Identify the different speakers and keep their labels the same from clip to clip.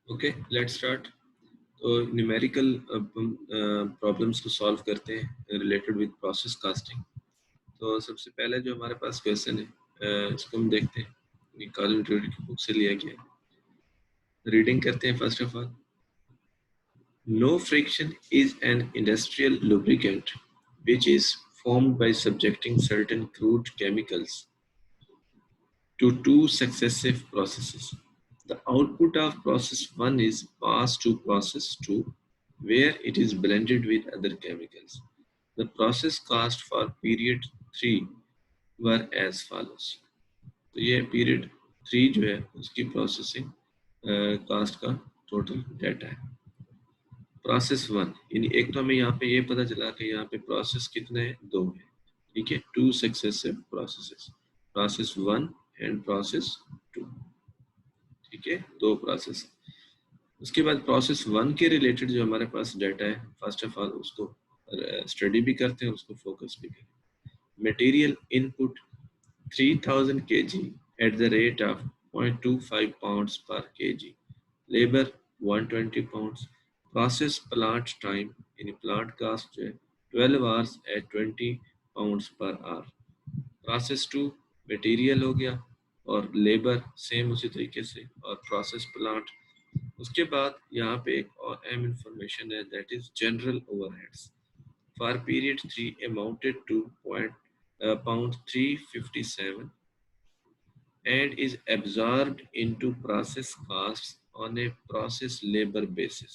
Speaker 1: Okay, let's start. तो numerical problems को solve करते हैं रिलेटेड विद प्रोसेस कास्टिंग। तो सबसे पहले जो हमारे पास क्वेश्चन है इसको हम देखते हैं, ये कॉलम ट्यूटर की बुक से लिया गया है। रीडिंग करते हैं। First of all, no friction is an industrial lubricant which is formed by subjecting certain crude chemicals to two successive processes. The output of process 1 is passed to process 2, where it is blended with other chemicals. The process cost for period 3 were as follows. तो ये period 3 जो है उसकी processing cast का total data है। Process 1, यानी एक तो हमें यहाँ पे ये पता चला कि यहाँ पे प्रोसेस कितने हैं, 2 है। ठीक है, 2 successive processes, process 1 and process 2। ठीक है, 2 प्रोसेस। उसके बाद प्रोसेस 1 के रिलेटेड जो हमारे पास डाटा है, फर्स्ट ऑफ ऑल उसको स्टडी भी करते हैं, उसको फोकस भी करें। Material input 3000 kg at the rate of 0.25 pounds per kg. Labor 120 pounds. Process plant time in plant cost 12 hours at 20 pounds per hour. Process 2 material हो गया और लेबर सेम उसी तरीके से, और प्रोसेस प्लांट। उसके बाद यहाँ पे एक और अहम इंफॉर्मेशन है, that is general overheads for period 3 amounted to pound 357 and is absorbed into process costs on a process labor basis.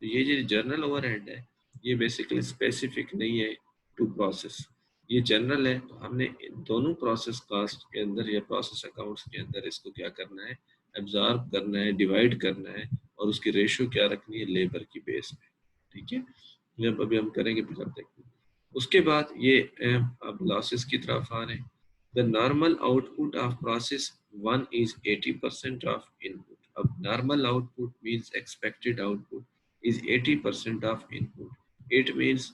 Speaker 1: तो ये जो जनरल ओवरहेड है ये बेसिकली स्पेसिफिक नहीं है टू प्रोसेस, ये जनरल है। तो हमने इन दोनों प्रोसेस कास्ट के अंदर या प्रोसेस अकाउंट्स के अंदर इसको क्या करना है, एब्जॉर्ब करना है, डिवाइड करना है, और उसकी रेशियो क्या रखनी है, लेबर की बेस पे। ठीक है, जब अभी हम करेंगे फिर आप देखते हैं। उसके बाद ये अब लॉसेस की तरफ आ रहे हैं। The normal output of process 1 is 80% of input. अब normal output means expected output is 80% of input. It means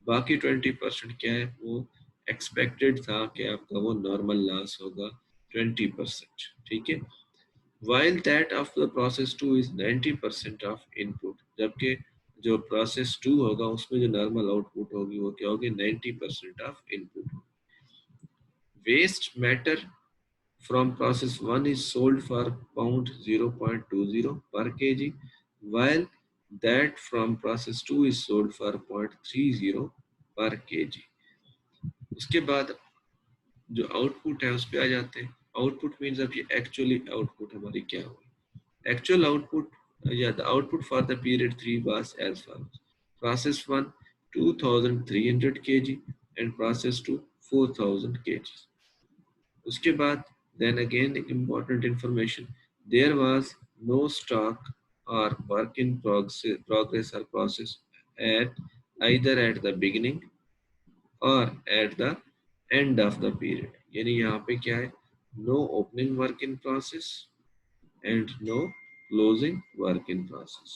Speaker 1: बाकी 20% क्या है, वो expected था कि आपका वो normal loss होगा 20%। ठीक है, while that of the process 2 is 90% of input, जबकि जो process 2 होगा उसमें जो normal output होगी वो क्या होगी, 90% of input। Waste matter from process 1 is sold for pound 0.20 per kg, while that from process 2 is sold for 0.30 per kg. उसके बाद जो आउटपुट है उस पे आ जाते हैं। आउटपुट मीन्स अब ये एक्चुअली आउटपुट हमारी क्या होगी। एक्चुअल आउटपुट या the output for the period 3 was as follows. Process 1 2300 kg and process 2 4000 kg. उसके बाद then again important information, there was no stock or work in progress or process at either at the beginning or at the end of the period। यानी यहाँ पे क्या है, no opening work in process and no closing work in process।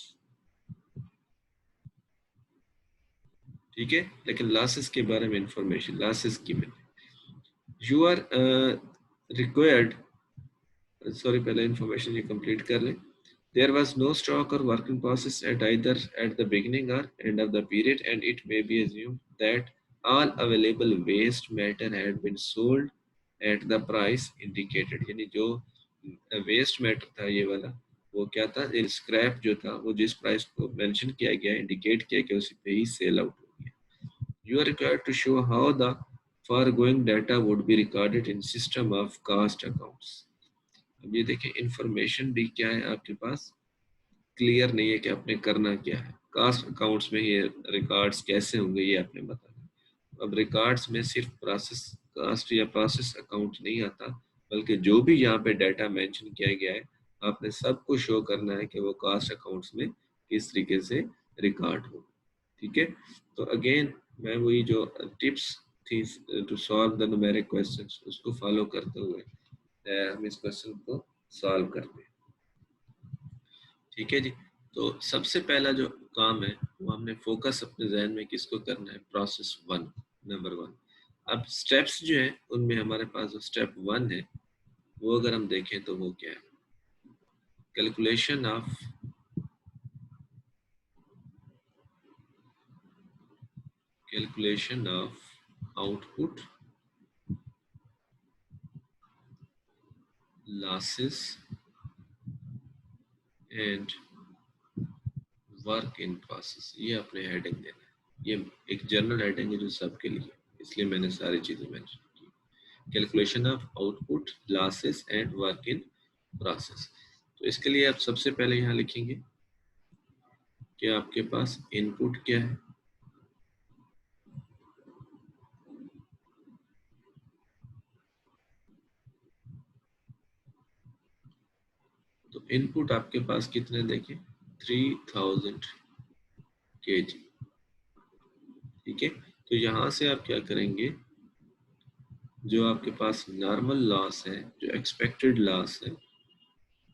Speaker 1: ठीक है, लेकिन losses के बारे में इंफॉर्मेशन, लॉसेस की में यू आर रिक्वायर्ड, सॉरी पहले इंफॉर्मेशन ये कंप्लीट कर लें। There was no stock or work in process at either at the beginning or end of the period, and it may be assumed that all available waste matter had been sold at the price indicated। यानी जो waste matter था ये वाला, वो क्या था, scrap जो था वो जिस प्राइस को मेंशन किया गया, इंडिकेट किया गया, उसी पे ही सेल आउट हो गया। You are required to show how the foregoing data would be recorded in system of cost accounts। अब ये देखिए इंफॉर्मेशन भी क्या है आपके पास, क्लियर नहीं है कि आपने करना क्या है। कास्ट अकाउंट्स में ये रिकॉर्ड्स कैसे होंगे ये आपने बताना। अब रिकॉर्ड्स में सिर्फ प्रोसेस कास्ट या प्रोसेस अकाउंट नहीं आता, बल्कि जो भी यहाँ पे डाटा मेंशन किया गया है आपने सबको शो करना है कि वो कास्ट अकाउंट्स में किस तरीके से रिकॉर्ड हो। ठीक है, तो अगेन मैं वही जो टिप्स थी to solve the numeric questions उसको फॉलो करते हुए हम इस क्वेश्चन को सॉल्व करते हैं। ठीक है जी, तो सबसे पहला जो काम है वो हमने फोकस अपने जहन में किसको करना है, प्रोसेस 1, नंबर 1। अब स्टेप्स जो है उनमें हमारे पास जो स्टेप 1 है वो अगर हम देखें तो वो क्या है, calculation of calculation of output, losses and work in process, ये अपने हेडिंग देना है। ये एक जनरल हेडिंग है जो सबके लिए, इसलिए मैंने सारी चीजें मेंशन की। Calculation of output, losses and work in process. तो इसके लिए आप सबसे पहले यहाँ लिखेंगे कि आपके पास इनपुट क्या है, तो इनपुट आपके पास कितने देखें 3000 kg, ठीक है। तो यहाँ से आप क्या करेंगे, जो आपके पास नॉर्मल लॉस है, जो एक्सपेक्टेड लॉस है,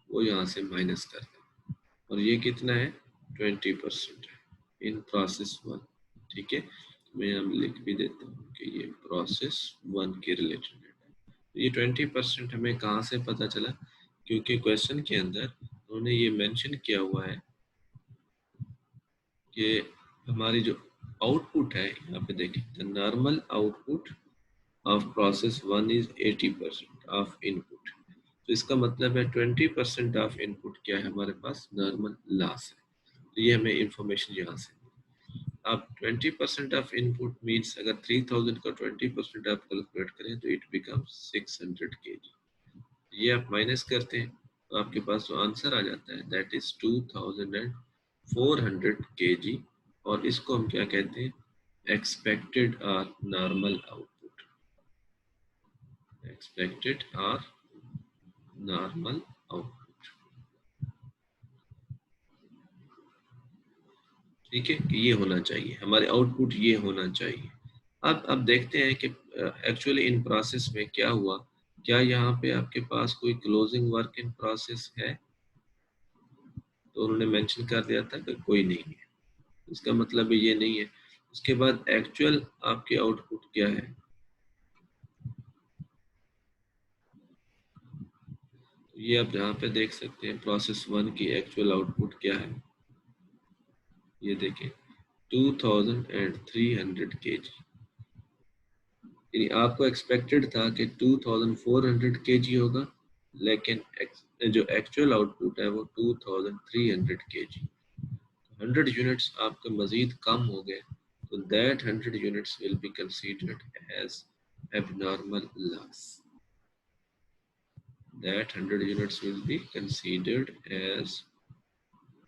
Speaker 1: वो यहाँ से माइनस कर दें, और ये कितना है 20% है इन प्रोसेस वन, ठीक है। मैं यहाँ लिख भी देता हूँ कि ये प्रोसेस वन के रिलेटेड है। ये 20% हमें कहाँ से पता चला, क्योंकि क्वेश्चन के अंदर उन्होंने ये मेंशन किया हुआ है कि हमारी जो आउटपुट है, यहाँ पे देखिए the normal output of process one is 80% of input. तो इसका मतलब है 20% ऑफ इनपुट क्या है हमारे पास, नॉर्मल लॉस है। तो ये हमें इंफॉर्मेशन यहाँ से, अब 20% ऑफ इनपुट मीन्स अगर 3000 का 20% आप कैलकुलेट करें तो इट बिकम्स 600 kg। ये आप माइनस करते हैं तो आपके पास जो आंसर आ जाता है दैट इज 2400 kg, और इसको हम क्या कहते हैं, एक्सपेक्टेड और नॉर्मल आउटपुट, एक्सपेक्टेड और नॉर्मल आउटपुट, ठीक है। कि ये होना चाहिए हमारे आउटपुट, ये होना चाहिए। अब देखते हैं कि एक्चुअली इन प्रोसेस में क्या हुआ, क्या यहाँ पे आपके पास कोई क्लोजिंग वर्क इन प्रोसेस है, तो उन्होंने मेंशन कर दिया था कि कोई नहीं है, इसका मतलब ये नहीं है। उसके बाद एक्चुअल आपके आउटपुट क्या है, तो ये आप यहाँ पे देख सकते हैं प्रोसेस वन की एक्चुअल आउटपुट क्या है, ये देखें 2300 kg। यानी आपको एक्सपेक्टेड था कि 2400 kg होगा, लेकिन जो एक्चुअल आउटपुट है वो 2300 kg। 100 यूनिट्स आपके मजीद कम हो गए, तो that 100 units will be considered as abnormal loss, that 100 units will be considered as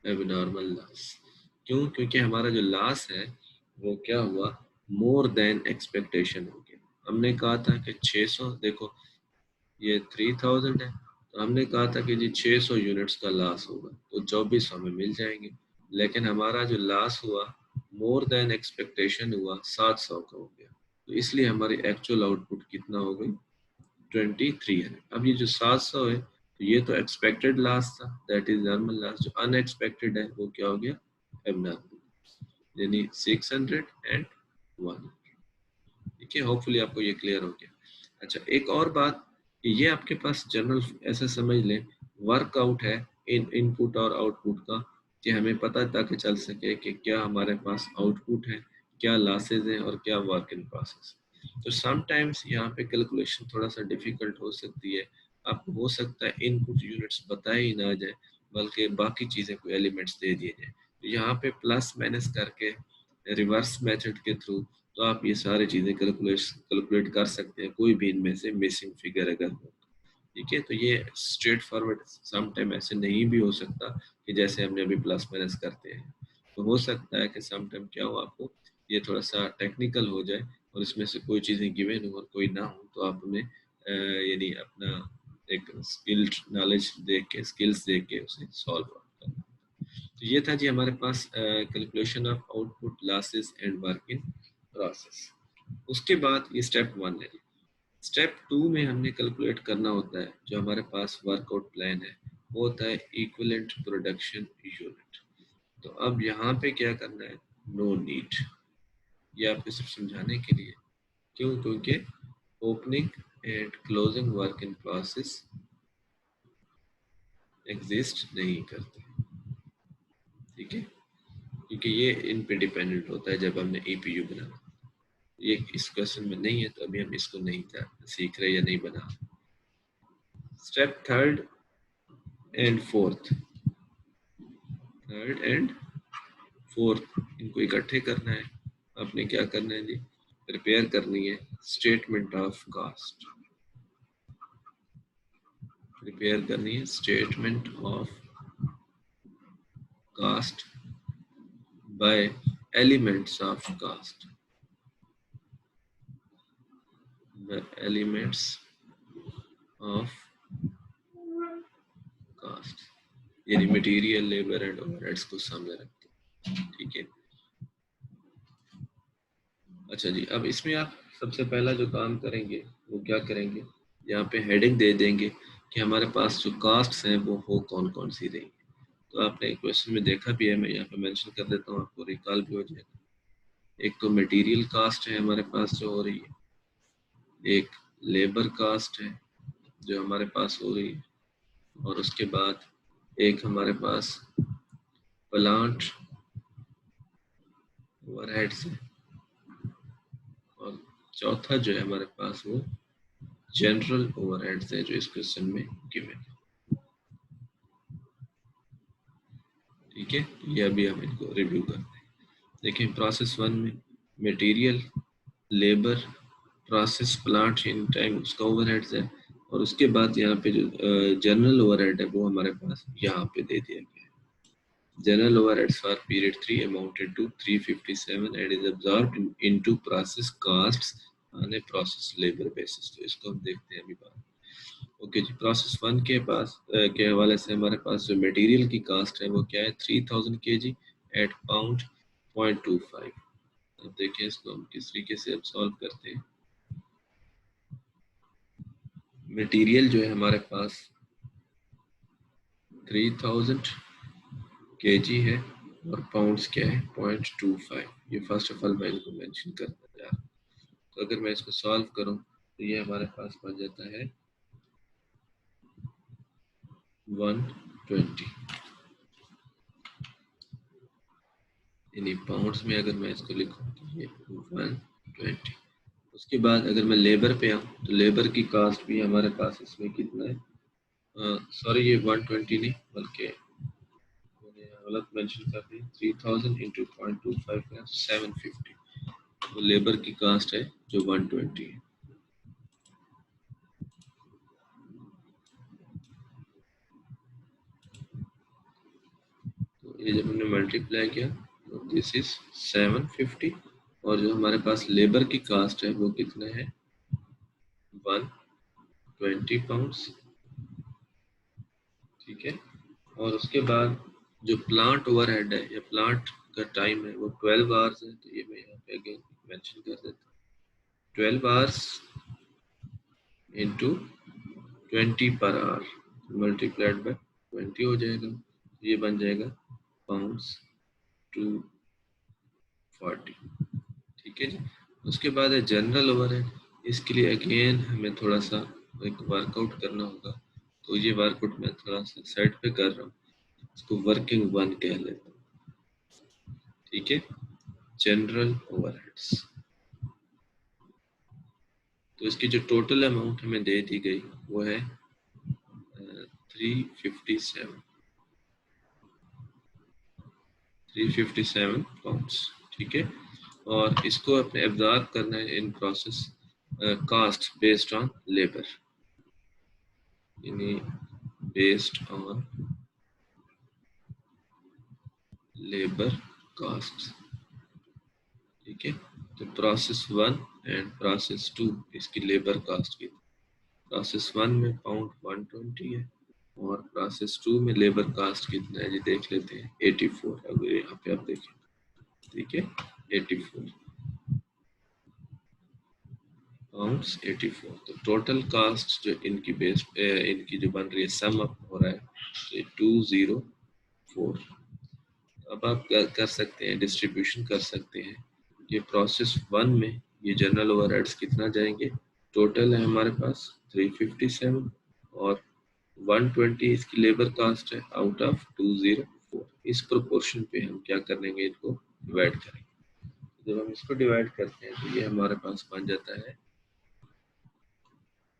Speaker 1: abnormal loss। क्यों, क्योंकि हमारा जो लॉस है वो क्या हुआ, मोर देन एक्सपेक्टेशन हो गया। हमने कहा था कि 600, देखो ये 3000 है, तो हमने कहा था कि जी 600 यूनिट्स का लॉस होगा तो 2400 में मिल जाएंगे, लेकिन हमारा जो लॉस हुआ मोर देन एक्सपेक्टेशन हुआ, 700 का हो गया, तो इसलिए हमारी एक्चुअल आउटपुट कितना हो गई 2300। अब ये जो 700 है, तो ये तो एक्सपेक्टेड लॉस था, दैट इज नॉर्मल लॉस। जो अनएक्सपेक्टेड है वो क्या हो गया, एबनॉर्मल, यानी 601। ठीक है, होपफुली आपको ये क्लियर हो गया। अच्छा, एक और बात, ये आपके पास जनरल ऐसा समझ लें वर्कआउट है इन इनपुट और आउटपुट का, कि हमें पता ताकि चल सके कि क्या हमारे पास आउटपुट है, क्या लॉसेज हैं और क्या वर्क इन प्रोसेस। तो समटाइम्स यहाँ पे कैलकुलेशन थोड़ा सा डिफिकल्ट हो सकती है, आपको हो सकता है इनपुट यूनिट्स बताए ही ना जाए, बल्कि बाकी चीज़ें कोई एलिमेंट्स दे दिए जाए। तो यहाँ पे प्लस माइनस करके रिवर्स मेथड के थ्रू तो आप ये सारी चीज़ें कैलकुलेट कर सकते हैं, कोई भी इनमें से मिसिंग फिगर अगर हो, ठीक है। तो ये स्ट्रेट फॉरवर्ड सम टाइम ऐसे नहीं भी हो सकता कि जैसे हमने अभी प्लस माइनस करते हैं, तो हो सकता है कि सम टाइम क्या हो, आपको ये थोड़ा सा टेक्निकल हो जाए और इसमें से कोई चीज़ें गिवन हो और कोई ना हो, तो आप उन्हें यानी अपना एक स्किल्ड नॉलेज देख के, स्किल्स देख के उसे सॉल्व करना। तो ये था जी हमारे पास calculation of output, losses and work in process. उसके बाद ये स्टेप वन है। स्टेप टू में हमने कैलकुलेट करना होता है, जो हमारे पास वर्कआउट प्लान है वो होता है इक्विवेलेंट प्रोडक्शन यूनिट। तो अब यहाँ पे क्या करना है, नो नीड, ये आपको सिर्फ समझाने के लिए। क्यों, क्योंकि opening and closing work in process exist नहीं करते, ठीक है, क्योंकि ये इन पे डिपेंडेंट होता है जब हमने ईपीयू बनाना। ये इस क्वेश्चन में नहीं है, तो अभी हम इसको नहीं सीख रहे या नहीं बना। स्टेप थर्ड एंड फोर्थ, इनको इकट्ठे करना है। आपने क्या करना है जी, प्रिपेयर करनी है स्टेटमेंट ऑफ कास्ट। प्रिपेयर करनी है statement of cost by elements of cost, the elements of cost, यानी मटेरियल, लेबर एंड ओवरहेड्स को सामने रखते हैं। ठीक है, अच्छा जी, अब इसमें आप सबसे पहला जो काम करेंगे वो क्या करेंगे, यहाँ पे हेडिंग दे देंगे कि हमारे पास जो कास्ट्स हैं वो हो कौन कौन सी रही। तो आपने क्वेश्चन में देखा भी है, मैं यहाँ पे मेंशन कर देता हूँ, आपको रिकॉल भी हो जाएगा। एक तो मटेरियल कास्ट है हमारे पास जो हो रही है, एक लेबर कास्ट है जो हमारे पास हो रही है, और उसके बाद एक हमारे पास प्लांट ओवरहेड्स है, और चौथा जो है हमारे पास वो जनरल ओवरहेड्स है जो इस क्वेश्चन में गिवन है। ठीक है, ये अभी हम इनको रिव्यू करते हैं। देखिए प्रोसेस वन में material, labour, process, plant in time उसका ओवरहेड्स है, और उसके बाद यहाँ पे जो जनरल ओवरहेड है वो हमारे पास यहाँ पे दे दिया गया है। General overheads for period 3 amounted to 357 and is absorbed into process costs on a process labor basis। तो इसको हम देखते हैं अभी बात। ओके जी, प्रोसेस वन के पास के हवाले से हमारे पास जो मटेरियल की कास्ट है वो क्या है, 3000 kg एट पाउंड 0.25। अब देखिए इसको हम किस तरीके से अब सॉल्व करते हैं। मटेरियल जो है हमारे पास 3000 kg है और पाउंड्स क्या है 0.25। ये फर्स्ट ऑफ ऑल मैं इनको मेंशन करना चाह रहा हूँ। तो अगर मैं इसको सॉल्व करूं तो ये हमारे पास बन जाता है 120, यानी पाउंड्स में अगर मैं इसको लिखूं तो ये 120। उसके बाद अगर मैं लेबर पे आऊँ तो लेबर की कास्ट भी हमारे पास इसमें कितना है, सॉरी ये 120 नहीं बल्कि मैंने गलत मेंशन कर दी, 3000 इंटू 0.25 है 750। तो लेबर की कास्ट है जो 120 है। तो ये जब हमने मल्टीप्लाई किया तो दिस इज 750, और जो हमारे पास लेबर की कास्ट है वो कितना है 120 पाउंड्स। ठीक है, और उसके बाद जो प्लांट ओवरहेड है या प्लांट का टाइम है वो 12 आवर्स है। तो ये मैं यहाँ पे अगेन मेंशन कर देता हूँ, 12 hours into 20 per hour multiplied by 20 हो जाएगा। ये बन जाएगा पाउंड्स 240। ठीक है जी, उसके बाद है जनरल ओवरहेड। इसके लिए अगेन हमें थोड़ा सा एक वर्कआउट करना होगा, तो ये वर्कआउट मैं थोड़ा सा साइड पे कर रहा हूँ, इसको वर्किंग वन कह लेता हूँ। ठीक है, जनरल ओवरहेड्स। तो इसकी जो टोटल अमाउंट हमें दे दी गई वो है 357 पाउंड्स। ठीक है, और इसको अपने एब्जॉर्ब करना है in process cost based on labour, यानी बेस्ड ऑन लेबर कास्ट। ठीक है, तो process one and process two इसकी लेबर कास्ट की, प्रोसेस वन में पाउंड 120 है और प्रोसेस टू में लेबर कास्ट कितना है जी देख लेते हैं 84। अगर यहाँ पे आप देखें, ठीक है 84 पाउंड्स 84। तो टोटल कास्ट जो इनकी बेस इनकी जो बन रही है सम अप हो रहा है तो 204। अब आप कर सकते हैं डिस्ट्रीब्यूशन कर सकते हैं, ये प्रोसेस वन में ये जनरल ओवरहेड्स कितना जाएंगे, टोटल है हमारे पास 357 और 120 इसकी लेबर कास्ट है आउट ऑफ 204। इस प्रोपोर्शन पे हम क्या करेंगे, इनको डिवाइड करेंगे। जब हम इसको डिवाइड करते हैं तो ये हमारे पास बन जाता है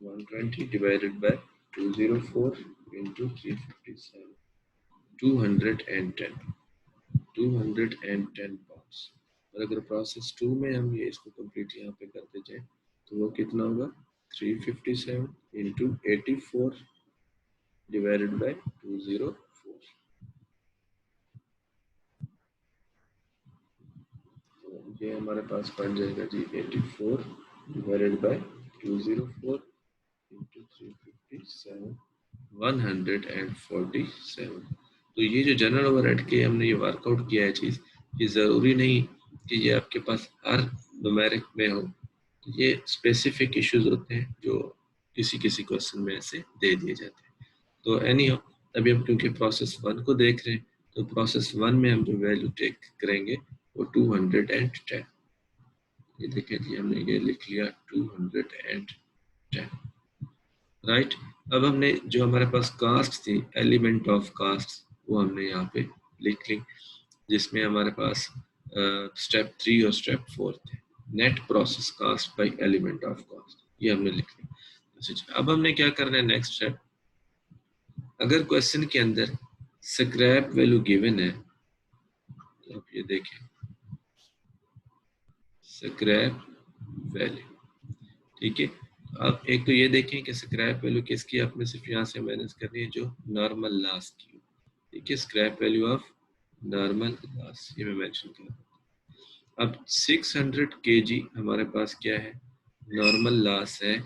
Speaker 1: 120 डिवाइडेड बाय 204 इंटू 357, 210 पाउंड्स। और अगर प्रोसेस 2 में हम ये इसको कंप्लीट यहाँ पे करते जाए तो वो कितना होगा 357 इंटू 84 डिवाइडेड बाय 204। ये हमारे पास बन जाएगा जी 84 डिवाइडेड बाय 204 इंटू 357, 147। तो ये जो जनरल ओवरहेड के हमने ये वर्कआउट किया है चीज़, ये ज़रूरी नहीं कि ये आपके पास हर न्यूमेरिक में हो। तो ये स्पेसिफिक इश्यूज होते हैं जो किसी किसी क्वेश्चन में ऐसे दे दिए जाते हैं। तो एनी हो, अभी हम क्योंकि प्रोसेस 1 को देख रहे हैं तो प्रोसेस 1 में हम जो वैल्यू टेक करेंगे वो 210। ये देखिए जी हमने ये लिख लिया 210, राइट। अब हमने जो हमारे पास कास्ट थी, एलिमेंट ऑफ कास्ट, वो हमने यहाँ पे लिख ली, जिसमें हमारे पास स्टेप 3 और स्टेप 4 थे। Net process cost by element of cost, ये हमने लिख लिया। अब हमने क्या करना है नेक्स्ट स्टेप, अगर क्वेश्चन के अंदर स्क्रैप वैल्यू गिवन है तो आप ये देखें स्क्रैप वैल्यू, ठीक है। आप एक तो ये देखें कि स्क्रैप वैल्यू किसकी, आपने सिर्फ यहाँ से मैनेज करनी है जो नॉर्मल लॉस की, ठीक है। Scrap value of normal loss ये मैं मेंशन कर। अब 600 kg हमारे पास क्या है, नॉर्मल लॉस है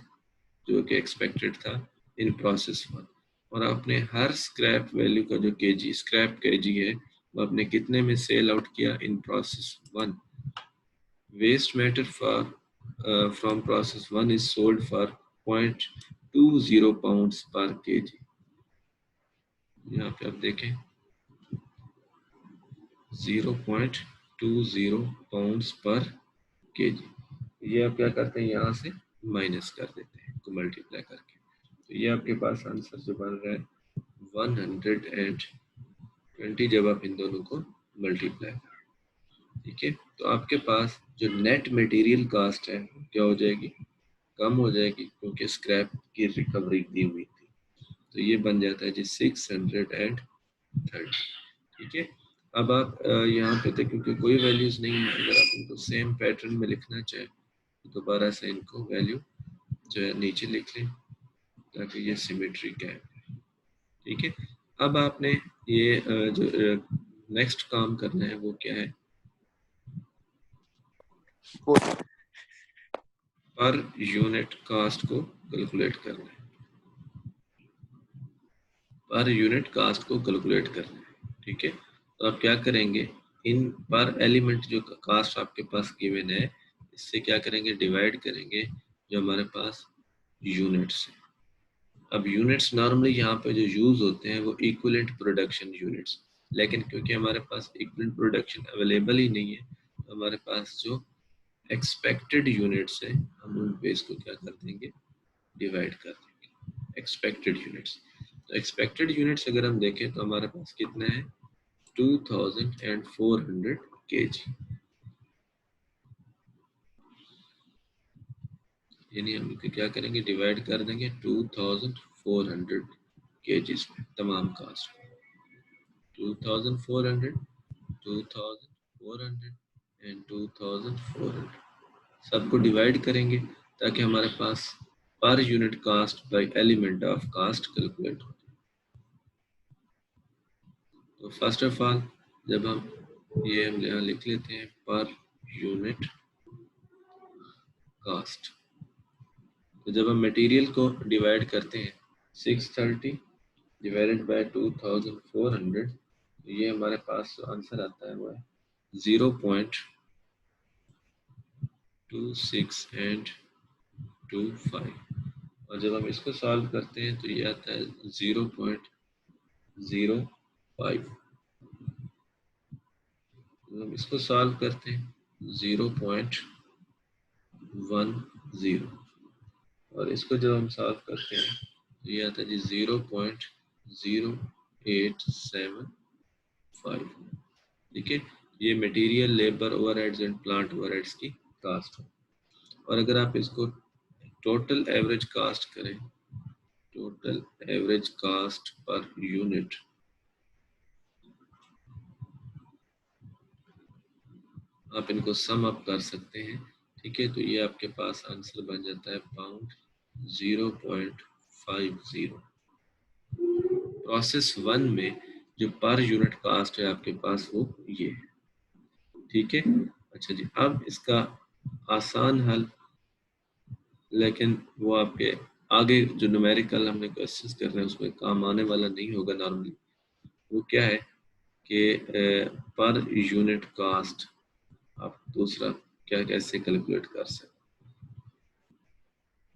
Speaker 1: जो कि एक्सपेक्टेड था इन प्रोसेस 1। और आपने हर स्क्रैप वैल्यू का जो केजी स्क्रैप केजी है वो आपने कितने में सेल आउट किया in process 1। Waste matter for from process 1 is sold for 0.20 pounds per kg. यहाँ पे आप देखें 0.20 पाउंड्स पर केजी। ये आप क्या करते हैं, यहाँ से माइनस कर देते हैं को मल्टीप्लाई करके। तो ये आपके पास आंसर जो बन रहा है 120 जब आप इन दोनों को मल्टीप्लाई करें, ठीक है। तो आपके पास जो नेट मटेरियल कास्ट है क्या हो जाएगी, कम हो जाएगी, क्योंकि स्क्रैप की रिकवरी दी हुई थी। तो ये बन जाता है जी 630, ठीक है। अब आप यहाँ पे थे क्योंकि कोई वैल्यूज नहीं है, अगर आप इनको सेम पैटर्न में लिखना चाहें तो दोबारा से इनको वैल्यू जो है नीचे लिख लें ताकि ये सिमेट्री का है, ठीक है। अब आपने ये जो नेक्स्ट काम करना है वो क्या है, पर यूनिट कास्ट को कैलकुलेट करना है, पर यूनिट कास्ट को कैलकुलेट करना है, ठीक है। तो आप क्या करेंगे, इन पर एलिमेंट जो कास्ट आपके पास गिवन है इससे क्या करेंगे, डिवाइड करेंगे जो हमारे पास यूनिट्स है। अब यूनिट्स नॉर्मली यहाँ पे जो यूज होते हैं वो इक्विवेलेंट प्रोडक्शन यूनिट्स, लेकिन क्योंकि हमारे पास इक्विवेलेंट प्रोडक्शन अवेलेबल ही नहीं है तो हमारे पास जो एक्सपेक्टेड यूनिट्स है हम उन पे इसको क्या कर देंगे, डिवाइड कर देंगे एक्सपेक्टेड यूनिट्स। तो एक्सपेक्टेड यूनिट्स अगर हम देखें तो हमारे पास कितना है 2400 kg, यानी हम क्या करेंगे, डिवाइड कर देंगे 2400 kg में तमाम कास्ट, 2400, 2400 एंड 2400 सबको डिवाइड करेंगे ताकि हमारे पास per unit cost by element of cost calculate हो। तो फर्स्ट ऑफ ऑल जब हम यहाँ लिख लेते हैं पर यूनिट कास्ट, तो जब हम मटेरियल को डिवाइड करते हैं 630 डिवाइडेड बाय 2400, तो ये हमारे पास जो आंसर आता है वो है 0.26 एंड 25। और जब हम इसको सॉल्व करते हैं तो ये आता है 0.05। जब हम इसको सॉल्व करते हैं 0.10, और इसको जब हम सॉल्व करते हैं तो ये आता है जी 0.0875, ठीक है। ये material, labour, overheads and plant overheads की कास्ट है। और अगर आप इसको टोटल एवरेज कास्ट करें, total average cost per unit, आप इनको सम अप कर सकते हैं, ठीक है। तो ये आपके पास आंसर बन जाता है पाउंड 0.50। प्रोसेस 1 में जो पर यूनिट कास्ट है आपके पास वो ये है, ठीक है। अच्छा जी, अब इसका आसान हल, लेकिन वो आपके आगे जो न्यूमेरिकल हमने क्वेश्चंस कर रहे हैं उसमें काम आने वाला नहीं होगा नॉर्मली। वो क्या है कि पर यूनिट कास्ट आप दूसरा क्या कैसे कैलकुलेट कर सकते।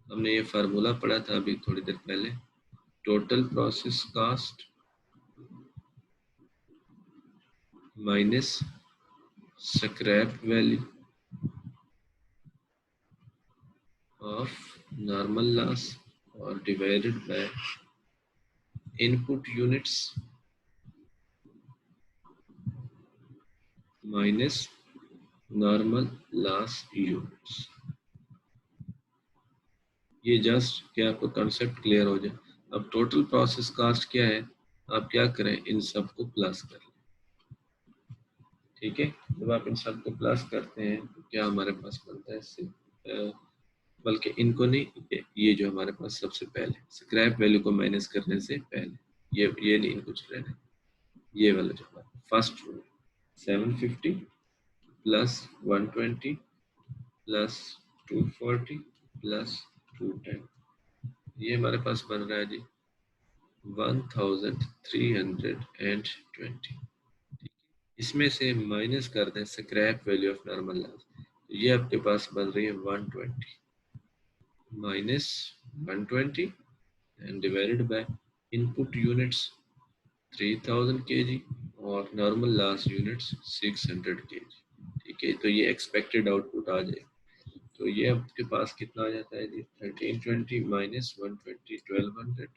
Speaker 1: हमने ये फार्मूला पढ़ा था अभी थोड़ी देर पहले, total process cost minus scrap value of normal loss और divided by input units minus normal loss units. ये जस्ट कि आपको कंसेप्ट क्लियर हो जाए। अब टोटल प्रोसेस कास्ट क्या है, आप क्या करें, इन सबको प्लस कर लें, ठीक है। जब आप इन सबको प्लस करते हैं तो क्या हमारे पास बनता है इससे, बल्कि इनको नहीं, ये जो हमारे पास सबसे पहले स्क्रैप वैल्यू को माइनस करने से पहले ये नहीं इनको चलेना, ये वाला जो first row 750 plus 120 plus 240 plus 210, ये हमारे पास बन रहा है जी 1320। इसमें से माइनस कर दें scrap value of normal loss, तो ये आपके पास बन रही है 120 minus 120 and divided by input units 3000 kg और नॉर्मल लॉस यूनिट्स 600 kg, ठीक है। तो ये एक्सपेक्टेड आउटपुट आ जाए, तो ये आपके पास कितना आ जाता है जी 1320 माइनस 120 1200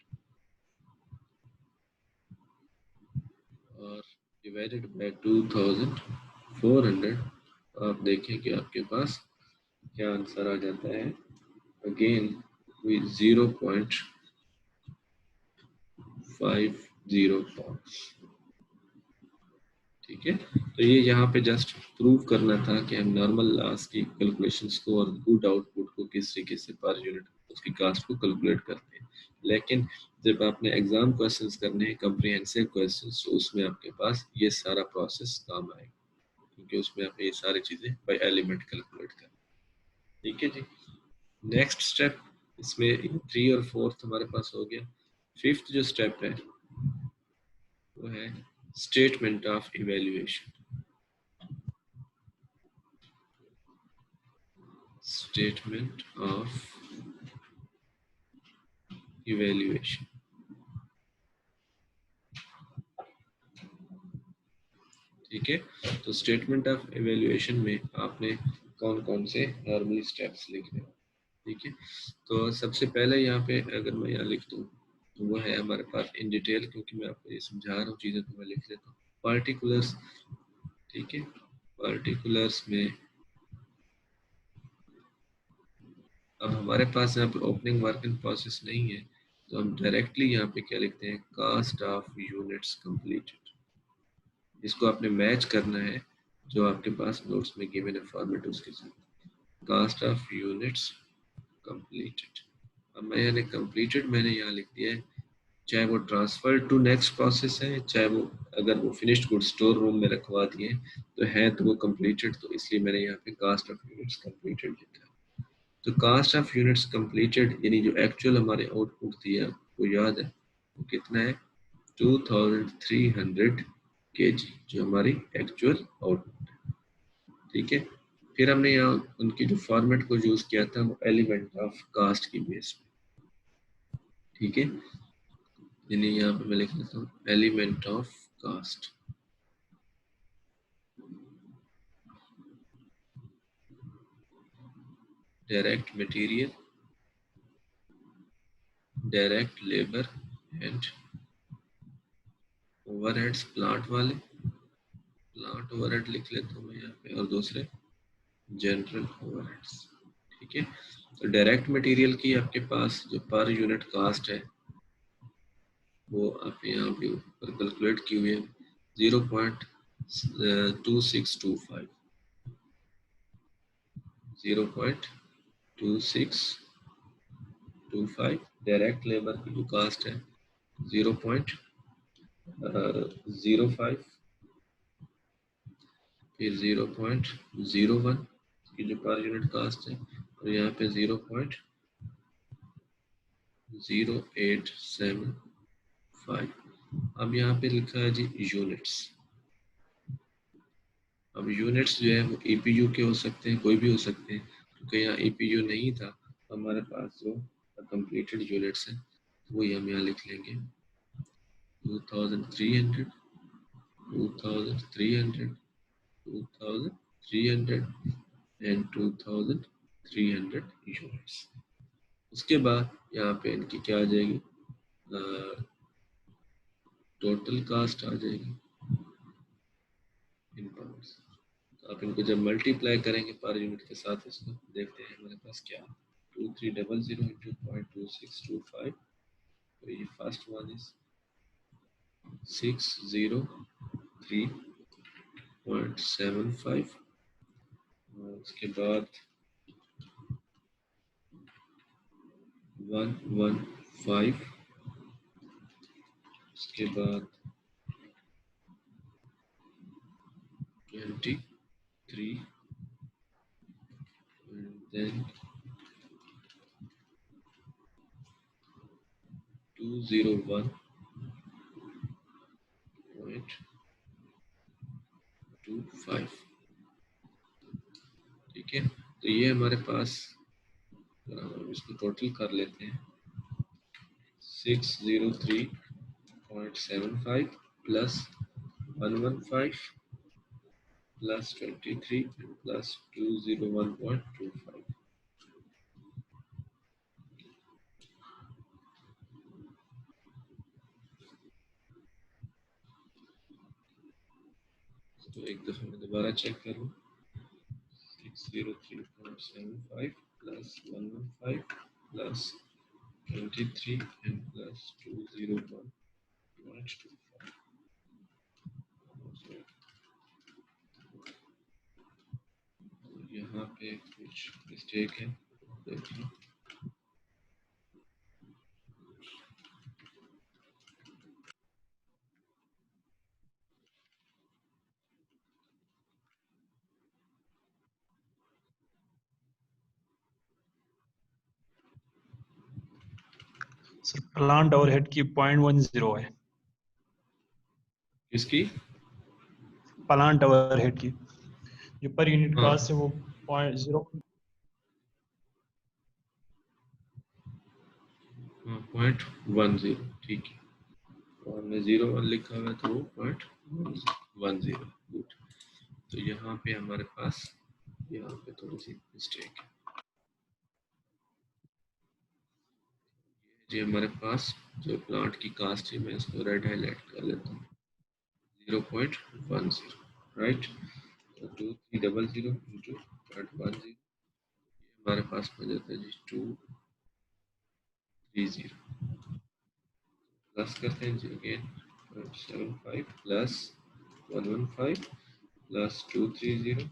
Speaker 1: और डिवाइडेड बाय 2400। आप देखें कि आपके पास क्या आंसर आ जाता है, अगेन विद 0.50 ठीक है। तो ये यहाँ पे जस्ट प्रूव करना था कि हम नॉर्मल लॉस की कैलकुलेशंस को और गुड आउटपुट को किस तरीके से पर यूनिट उसकी कास्ट को कैलकुलेट करते हैं। लेकिन जब आपने एग्जाम क्वेश्चंस करने हैं, कॉम्प्रिहेंसिव क्वेश्चंस, तो उसमें आपके पास ये सारा प्रोसेस काम आएगा, क्योंकि उसमें आपने ये सारी चीजें बाय एलिमेंट कैलकुलेट करनी, ठीक है जी। नेक्स्ट स्टेप, इसमें 3 और 4 हमारे पास हो गया। फिफ्थ जो स्टेप है वो है statement of evaluation. Statement of evaluation, ठीक है। तो स्टेटमेंट ऑफ इवेल्युएशन में आपने कौन कौन से नॉर्मली स्टेप्स लिखने हैं, ठीक है। तो सबसे पहले यहाँ पे अगर मैं यहाँ लिख दूँ तो वो है हमारे पास इन डिटेल, क्योंकि मैं आपको ये समझा रहा हूँ चीज़ें, तो मैं लिख लेता हूँ पार्टिकुलर्स, ठीक है। पार्टिकुलर्स में अब हमारे पास यहाँ पे ओपनिंग वर्क इन प्रोसेस नहीं है, तो हम डायरेक्टली यहाँ पे क्या लिखते हैं, कास्ट ऑफ यूनिट्स कंप्लीटेड। इसको आपने मैच करना है जो आपके पास नोट्स में गिवन है फॉर्मेट, उसके साथ कास्ट ऑफ यूनिट्स कंप्लीटेड। अब मैं यानी कंप्लीटेड मैंने यहाँ लिख दिया है, चाहे वो ट्रांसफर टू नेक्स्ट प्रोसेस है, चाहे वो अगर वो फिनिश्ड गुड स्टोर रूम में रखवा दिए तो है, तो वो कंप्लीटेड, तो इसलिए मैंने यहाँ पे कास्ट ऑफ यूनिट्स कंप्लीटेड लिखा। तो कास्ट ऑफ यूनिट्स कंप्लीटेड यानी जो एक्चुअल हमारे आउटपुट दिया वो याद है, वो कितना है 2300 kg, जो हमारी एक्चुअल आउटपुट है, ठीक है। फिर हमने यहाँ उनकी जो फॉर्मेट को यूज किया था वो एलिमेंट ऑफ कास्ट की बेस पे, ठीक है। यानी यहाँ पे मैं लिख लेता हूँ element of cost, direct material, direct labour and overheads plant वाले, प्लांट ओवरहेड लिख लेता हूँ मैं यहाँ पे, और दूसरे जनरल ओवरहेड्स। ठीक है, तो डायरेक्ट मटेरियल की आपके पास जो पर यूनिट कास्ट है वो आप यहाँ पे ऊपर कैलकुलेट की हुई है 0.2625, 0.2625। डायरेक्ट लेबर की जो कास्ट है 0.05, फिर 0.01 की जो पर यूनिट कास्ट है, और यहाँ पे 0.0875। अब यहाँ पे लिखा है जी यूनिट्स। अब यूनिट्स जो है वो ईपीयू के हो सकते हैं, कोई भी हो सकते हैं, क्योंकि यहाँ ईपीयू नहीं था, हमारे पास जो कंप्लीटेड यूनिट्स हैं वही हम यहाँ लिख लेंगे 2300, 2300, 2300 एंड 2300 यूनिट्स। उसके बाद यहाँ पे इनकी क्या आ जाएगी, टोटल कास्ट आ जाएगी इन पाउंड्स। तो आप इनको जब मल्टीप्लाई करेंगे पर यूनिट के साथ, इसको देखते हैं हमारे पास क्या 2300 इंटू 0.2625। तो ये फर्स्ट वन इज 603.75, और उसके बाद 115, उसके बाद 23, and then 201.25। ठीक है, तो ये हमारे पास, इसको टोटल कर लेते हैं 603.75 प्लस 115 प्लस 23 प्लस 201.25। तो एक दफा मैं दोबारा चेक करूँ, 603.75 प्लस 115 प्लस 23 and plus 201.25। यहाँ पे कुछ मिस्टेक है, देखिए
Speaker 2: सर प्लांट ओवरहेड की 0.10 है।
Speaker 1: इसकी
Speaker 2: प्लांट ओवरहेड की जो पर यूनिट
Speaker 1: हाँ
Speaker 2: कास्ट है वो 0.10।
Speaker 1: 0.10, ठीक है, और हमने 01 लिखा हुआ है तो वो 0.10। गुड। तो यहाँ पे हमारे पास यहाँ पे थोड़ी सी मिस्टेक है जी। हमारे पास जो प्लांट की कास्ट है, मैं इसको रेड हाईलाइट कर लेता हूँ 0.10, राइट। तो 2300 इंटू 0.10 हमारे पास हो जाता है जी 230। प्लस करते हैं जी again 0.75 plus 115 plus 230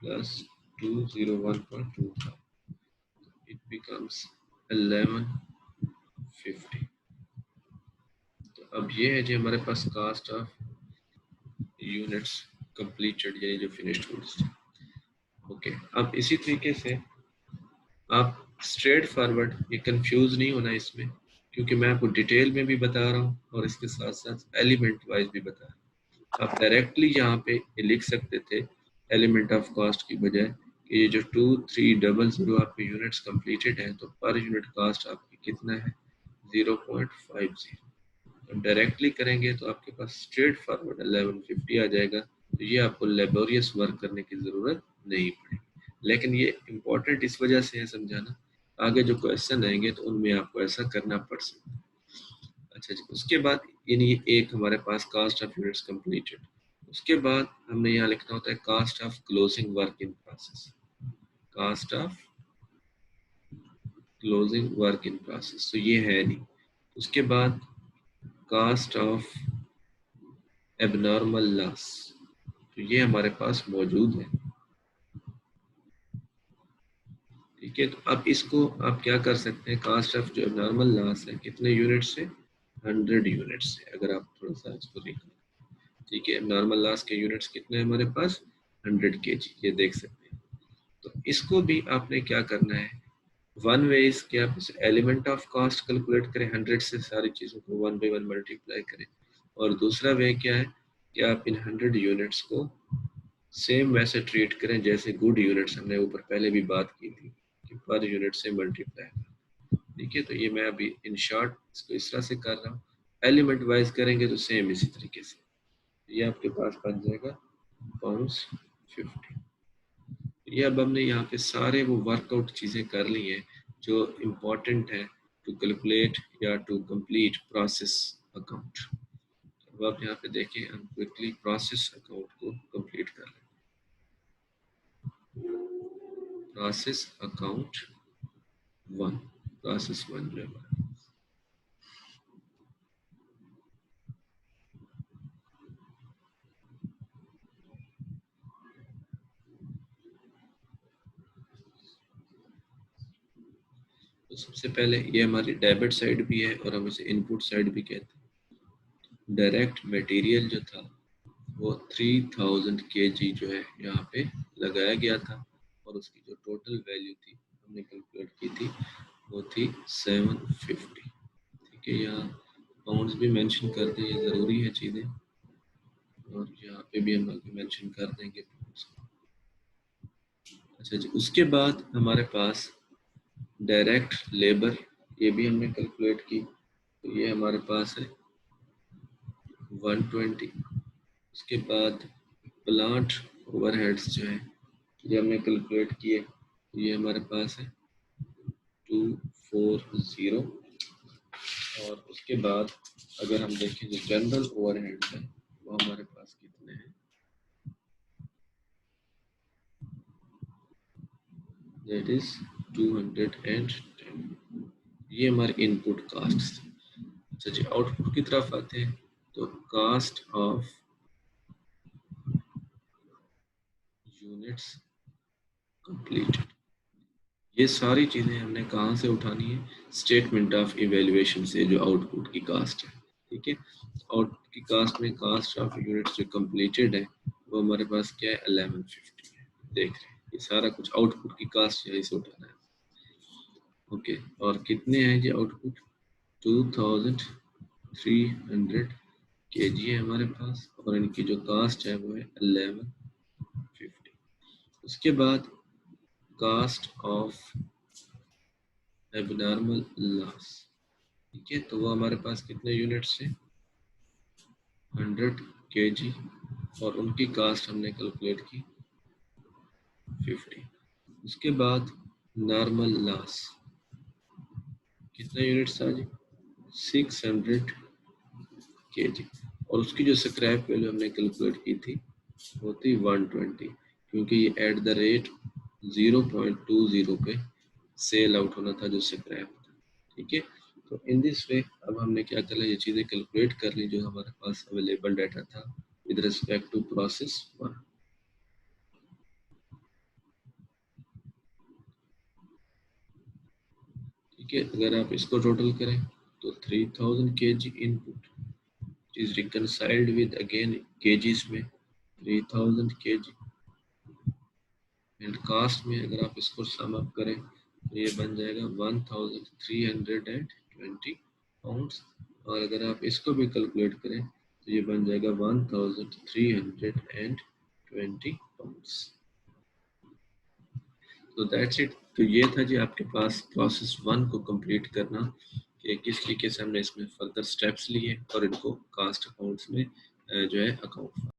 Speaker 1: plus 201.25। It becomes 1150। तो अब ये है जी हमारे पास कास्ट ऑफ यूनिट्स कंप्लीटेड, यानी जो फिनिश्ड गुड्स। ओके, अब इसी तरीके से आप स्ट्रेट फॉरवर्ड, ये कंफ्यूज नहीं होना इसमें, क्योंकि मैं आपको डिटेल में भी बता रहा हूँ और इसके साथ साथ एलिमेंट वाइज भी बता रहा हूँ। आप डायरेक्टली यहाँ पे ये लिख सकते थे एलिमेंट ऑफ कॉस्ट की बजाय कि ये जो 2300 आपके यूनिट्स कंप्लीटेड हैं, तो पर यूनिट कॉस्ट आपकी कितना है 0.50। तो डायरेक्टली करेंगे तो आपके पास स्ट्रेट फॉरवर्ड 1150 आ जाएगा। तो ये आपको लेबोरियस वर्क करने की ज़रूरत नहीं पड़ेगी, लेकिन ये इम्पोर्टेंट इस वजह से है समझाना, आगे जो क्वेश्चन आएंगे तो उनमें आपको ऐसा करना पड़ सकता है। अच्छा जी, उसके बाद यानी एक हमारे पास कास्ट ऑफ यूनिट्स कंप्लीटेड, उसके बाद हमने यहाँ लिखना होता है cost of closing work in process, cost of closing work in process, तो ये है नहीं। उसके बाद कास्ट ऑफ एबनॉर्मल लॉस, तो ये हमारे पास मौजूद है। ठीक है, तो अब इसको आप क्या कर सकते हैं, कास्ट ऑफ जो एबनॉर्मल लॉस है कितने यूनिट से, 100 यूनिट से। अगर आप थोड़ा सा इसको देखो, ठीक है, नॉर्मल लॉस के यूनिट्स कितने हैं हमारे पास, 100 kg, ये देख सकते हैं। तो इसको भी आपने क्या करना है, वन वे इज कि आप एलिमेंट ऑफ कॉस्ट कैलकुलेट करें, 100 से सारी चीज़ों को 1 by 1 मल्टीप्लाई करें। और दूसरा वे क्या है कि आप इन 100 यूनिट्स को सेम वैसे ट्रीट करें जैसे गुड यूनिट्स, हमने ऊपर पहले भी बात की थी कि पर यूनिट से मल्टीप्लाई करें। ठीक है, तो ये मैं अभी इन शॉर्ट इसको इस तरह से कर रहा हूँ। एलिमेंट वाइज करेंगे तो सेम इसी तरीके से, ये आपके पास बन जाएगा पाउंड्स 50। ये अब हमने यहाँ पे सारे वो वर्कआउट चीज़ें कर ली हैं जो इम्पोर्टेंट है टू कैलकुलेट या टू कंप्लीट प्रोसेस अकाउंट। अब आप यहाँ पे देखें, हम क्विकली प्रोसेस अकाउंट को कंप्लीट कर लें। प्रोसेस अकाउंट 1, प्रोसेस 1 जो है, तो सबसे पहले ये हमारी डेबिट साइड भी है और हम इसे इनपुट साइड भी कहते हैं। डायरेक्ट मटेरियल जो था वो 3000 kg जो है यहाँ पे लगाया गया था, और उसकी जो टोटल वैल्यू थी हमने कैलकुलेट की थी वो थी 750। ठीक है, यहाँ पाउंड्स भी मेंशन कर दें, ये ज़रूरी है चीज़ें, और यहाँ पे भी हम आगे मेंशन कर देंगे पाउंड्स को। अच्छा जी, उसके बाद हमारे पास डायरेक्ट लेबर, ये भी हमने कैलकुलेट की, तो ये हमारे पास है 120। उसके बाद प्लांट ओवरहेड्स जो है ये हमने कैलकुलेट किए, तो ये हमारे पास है 240। और उसके बाद अगर हम देखें जो जनरल ओवरहेड्स है वो हमारे पास कितने हैं, दैट इज 210। ये हमारे इनपुट कास्ट। अच्छा जी, आउटपुट की तरफ आते हैं, तो कास्ट ऑफ यूनिट्स कंप्लीटेड, ये सारी चीज़ें हमने कहाँ से उठानी है, स्टेटमेंट ऑफ इवेल्युएशन से, जो आउटपुट की कास्ट है। ठीक है, आउटपुट की कास्ट में कास्ट ऑफ यूनिट्स जो कंप्लीटेड है वो हमारे पास क्या है, 1150 है। देख रहे हैं, ये सारा कुछ आउटपुट की कास्ट यहीं से उठाना है। ओके, और कितने हैं ये आउटपुट, 2300 kg है हमारे पास, और इनकी जो कास्ट है वो है 1150। उसके बाद कास्ट ऑफ एबनॉर्मल लॉस, ठीक है, तो वो हमारे पास कितने यूनिट्स है, 100 kg, और उनकी कास्ट हमने कैलकुलेट की 50। उसके बाद नॉर्मल लॉस, कितने यूनिट्स आ जी, 600 kg, और उसकी जो स्क्रैप वैल्यू हमने कैलकुलेट की थी वो थी 120, क्योंकि ये एट द रेट 0.20 पे सेल आउट होना था जो स्क्रैप था। ठीक है, तो इन दिस वे अब हमने क्या करा, ये चीज़ें कैलकुलेट कर ली जो हमारे पास अवेलेबल डाटा था विद रिस्पेक्ट टू प्रोसेस 1। ठीक है, अगर आप इसको टोटल करें तो 3000 kg input is reconciled with again KGs में 3000 kg, एंड कास्ट में अगर आप इसको सम अप करें तो ये बन जाएगा 1320 पाउंड्स, और अगर आप इसको भी कैलकुलेट करें तो ये बन जाएगा 1320 पाउंड्स। तो दैट्स इट। तो ये था जी आपके पास प्रोसेस 1 को कंप्लीट करना, कि किस तरीके से हमने इसमें फर्दर स्टेप्स लिए और इनको कास्ट अकाउंट्स में जो है अकाउंट